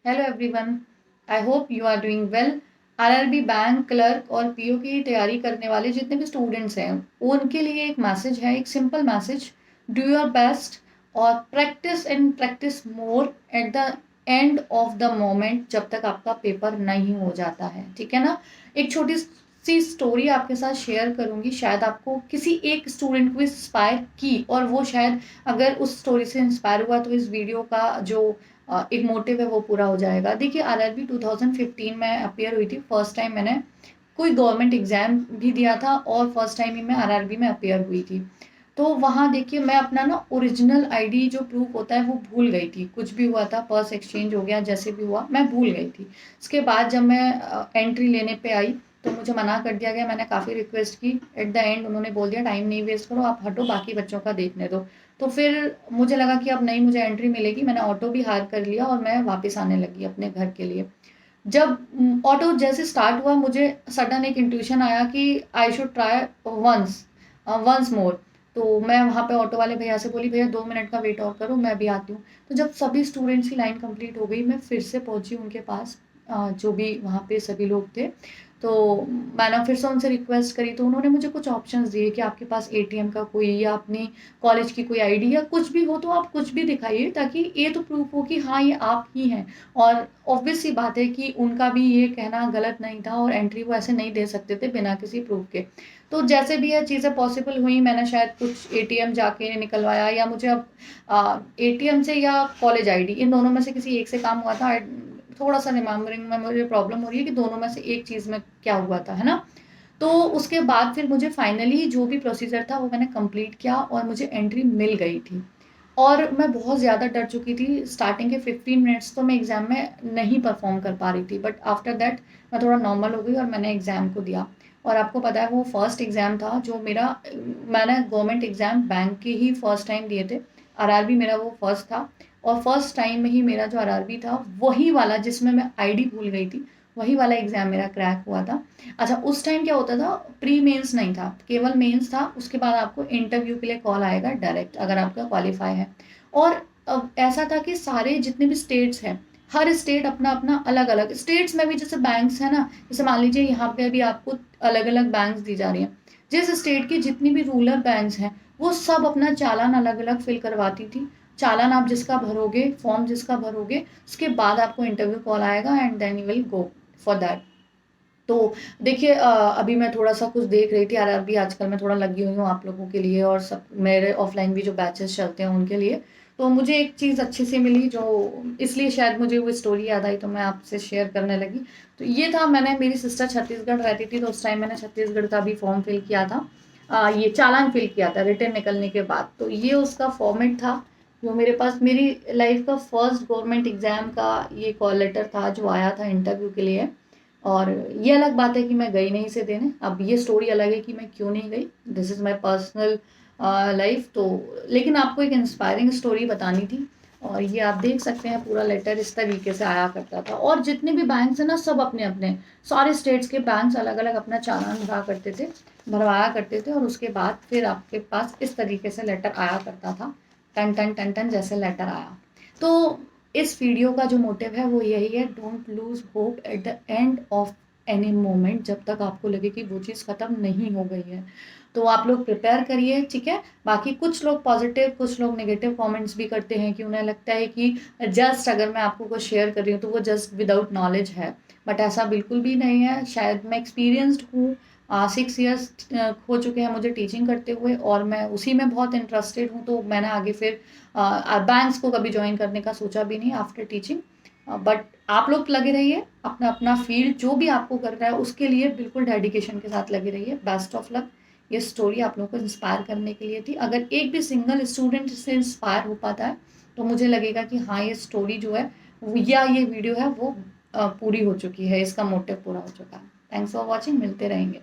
Hello everyone, I hope you are doing well. RRB bank clerk और PO की तैयारी करने वाले जितने भी स्टूडेंट्स हैं उनके लिए एक मैसेज है, एक simple message. Do your best और practise and practise more at the end of the moment, जब तक आपका पेपर नहीं हो जाता है। ठीक है ना। एक छोटी सी स्टोरी आपके साथ शेयर करूंगी, शायद आपको किसी एक स्टूडेंट को इंस्पायर की, और वो शायद अगर उस स्टोरी से इंस्पायर हुआ तो इस वीडियो का जो एक मोटिव है वो पूरा हो जाएगा। देखिए, आरआरबी 2015 में अपेयर हुई थी। फर्स्ट टाइम मैंने कोई गवर्नमेंट एग्जाम भी दिया था और फर्स्ट टाइम ही मैं आरआरबी में अपेयर हुई थी। तो वहाँ देखिए, मैं अपना ना ओरिजिनल आईडी जो प्रूफ होता है वो भूल गई थी। कुछ भी हुआ था, पर्स एक्सचेंज हो गया, जैसे भी हुआ मैं भूल गई थी। उसके बाद जब मैं एंट्री लेने पे आई तो मुझे मना कर दिया गया। मैंने काफ़ी रिक्वेस्ट की, एट द एंड उन्होंने बोल दिया टाइम नहीं वेस्ट करो, आप हटो, बाकी बच्चों का देखने दो। तो फिर मुझे लगा कि अब नहीं मुझे एंट्री मिलेगी। मैंने ऑटो भी हायर कर लिया और मैं वापस आने लगी अपने घर के लिए। जब ऑटो जैसे स्टार्ट हुआ, मुझे सडन एक इंट्यूशन आया कि I should try once once more. तो मैं वहाँ पे ऑटो वाले भैया से बोली, भैया 2 मिनट का वेट और करो, मैं भी आती हूँ। तो जब सभी स्टूडेंट्स की लाइन कंप्लीट हो गई, मैं फिर से पहुँची उनके पास, जो भी वहाँ पे सभी लोग थे। तो मैंने फिर से उनसे रिक्वेस्ट करी, तो उन्होंने मुझे कुछ ऑप्शंस दिए कि आपके पास एटीएम का कोई या अपनी कॉलेज की कोई आईडी या कुछ भी हो तो आप कुछ भी दिखाइए, ताकि ये तो प्रूफ हो कि हाँ ये आप ही हैं। और ऑब्वियस सी बात है कि उनका भी ये कहना गलत नहीं था, और एंट्री वो ऐसे नहीं दे सकते थे बिना किसी प्रूफ के। तो जैसे भी ये चीज़ें पॉसिबल हुई, मैंने शायद कुछ एटीएम जाके निकलवाया, या मुझे अब एटीएम से या कॉलेज आईडी, इन दोनों में से किसी एक से काम हुआ था। थोड़ा सा रिमेम्बरिंग में मुझे प्रॉब्लम हो रही है कि दोनों में से एक चीज़ में क्या हुआ था, है ना। तो उसके बाद फिर मुझे फाइनली जो भी प्रोसीजर था वो मैंने कंप्लीट किया और मुझे एंट्री मिल गई थी। और मैं बहुत ज़्यादा डर चुकी थी। स्टार्टिंग के 15 मिनट्स तो मैं एग्ज़ाम में नहीं परफॉर्म कर पा रही थी, बट आफ्टर दैट मैं थोड़ा नॉर्मल हो गई और मैंने एग्ज़ाम को दिया। और आपको पता है वो फर्स्ट एग्ज़ाम था जो मेरा, मैंने गवर्नमेंट एग्ज़ाम बैंक के ही फर्स्ट टाइम दिए थे। आरआरबी मेरा वो फर्स्ट था, और फर्स्ट टाइम में ही मेरा जो आरआरबी था वही वाला जिसमें मैं आईडी भूल गई थी, वही वाला एग्ज़ाम मेरा क्रैक हुआ था। अच्छा, उस टाइम क्या होता था, प्री मेंस नहीं था, केवल मेंस था। उसके बाद आपको इंटरव्यू के लिए कॉल आएगा डायरेक्ट, अगर आपका क्वालिफाई है। और अब ऐसा था कि सारे जितने भी स्टेट्स हैं, हर स्टेट अपना अपना अलग अलग, स्टेट्स में भी जैसे बैंक्स है ना, जैसे मान लीजिए यहाँ पे अभी आपको अलग अलग बैंक्स दी जा रही हैं। जिस स्टेट की जितनी भी रूरल बैंक्स हैं वो सब अपना चालान अलग अलग फिल करवाती थी। चालान आप जिसका भरोगे, फॉर्म जिसका भरोगे, उसके बाद आपको इंटरव्यू कॉल आएगा and then you will go for that. तो देखिए, अभी मैं थोड़ा-सा कुछ देख रही थी आरआरबी, आजकल मैं थोड़ा लगी हुई हूँ आप लोगों के लिए, और सब मेरे ऑफ़लाइन भी जो बैचेज़ चलते हैं उनके लिए। तो मुझे एक चीज़ अच्छी सी मिली, जो इसलिए शायद मुझे वो स्टोरी याद आई तो मैं आपसे शेयर करने लगी। तो ये था, मैंने, मेरी सिस्टर छत्तीसगढ़ रहती थी तो उस टाइम मैंने छत्तीसगढ़ का भी फॉर्म फिल किया था। ये चालान फिल किया था रिटर्न निकलने के बाद। तो ये उसका फॉर्मेट था जो मेरे पास, मेरी लाइफ़ का फर्स्ट गवर्नमेंट एग्ज़ाम का ये कॉल लेटर था जो आया था इंटरव्यू के लिए। और ये अलग बात है कि मैं गई नहीं इसे देने। अब ये स्टोरी अलग है कि मैं क्यों नहीं गई, this is my personal life. तो लेकिन आपको एक इंस्पायरिंग स्टोरी बतानी थी। और ये आप देख सकते हैं, पूरा लेटर इस तरीके से आया करता था। और जितने भी बैंक्स हैं ना, सब अपने अपने, सारे स्टेट्स के बैंक्स अलग अलग अपना चालान भरवाया करते थे, और उसके बाद फिर आपके पास इस तरीके से लेटर आया करता था, टन टन टन टन जैसे लेटर आया। तो इस वीडियो का जो मोटिव है वो यही है, don't lose hope eight the end of any moment, जब तक आपको लगे कि वो चीज़ ख़त्म नहीं हो गई है। तो आप लोग प्रिपेयर करिए, ठीक है। बाकी कुछ लोग पॉजिटिव, कुछ लोग नेगेटिव कमेंट्स भी करते हैं कि उन्हें लगता है कि जस्ट अगर मैं आपको कुछ शेयर कर रही हूँ तो वो जस्ट विदाउट नॉलेज है। बट ऐसा बिल्कुल भी नहीं है। शायद मैं एक्सपीरियंस्ड हूँ, 6 ईयर्स हो चुके हैं मुझे टीचिंग करते हुए, और मैं उसी में बहुत इंटरेस्टेड हूँ। तो मैंने आगे फिर बैंक्स को कभी ज्वाइन करने का सोचा भी नहीं आफ्टर टीचिंग। बट आप लोग लगे रहिए, अपना अपना फील्ड जो भी आपको कर रहा है उसके लिए बिल्कुल डेडिकेशन के साथ लगे रहिए। Best of luck. ये स्टोरी आप लोगों को इंस्पायर करने के लिए थी। अगर एक भी सिंगल स्टूडेंट से इंस्पायर हो पाता है तो मुझे लगेगा कि हाँ, ये स्टोरी जो है या ये वीडियो है वो पूरी हो चुकी है, इसका मोटिव पूरा हो चुका है। थैंक्स फॉर वॉचिंग, मिलते रहेंगे।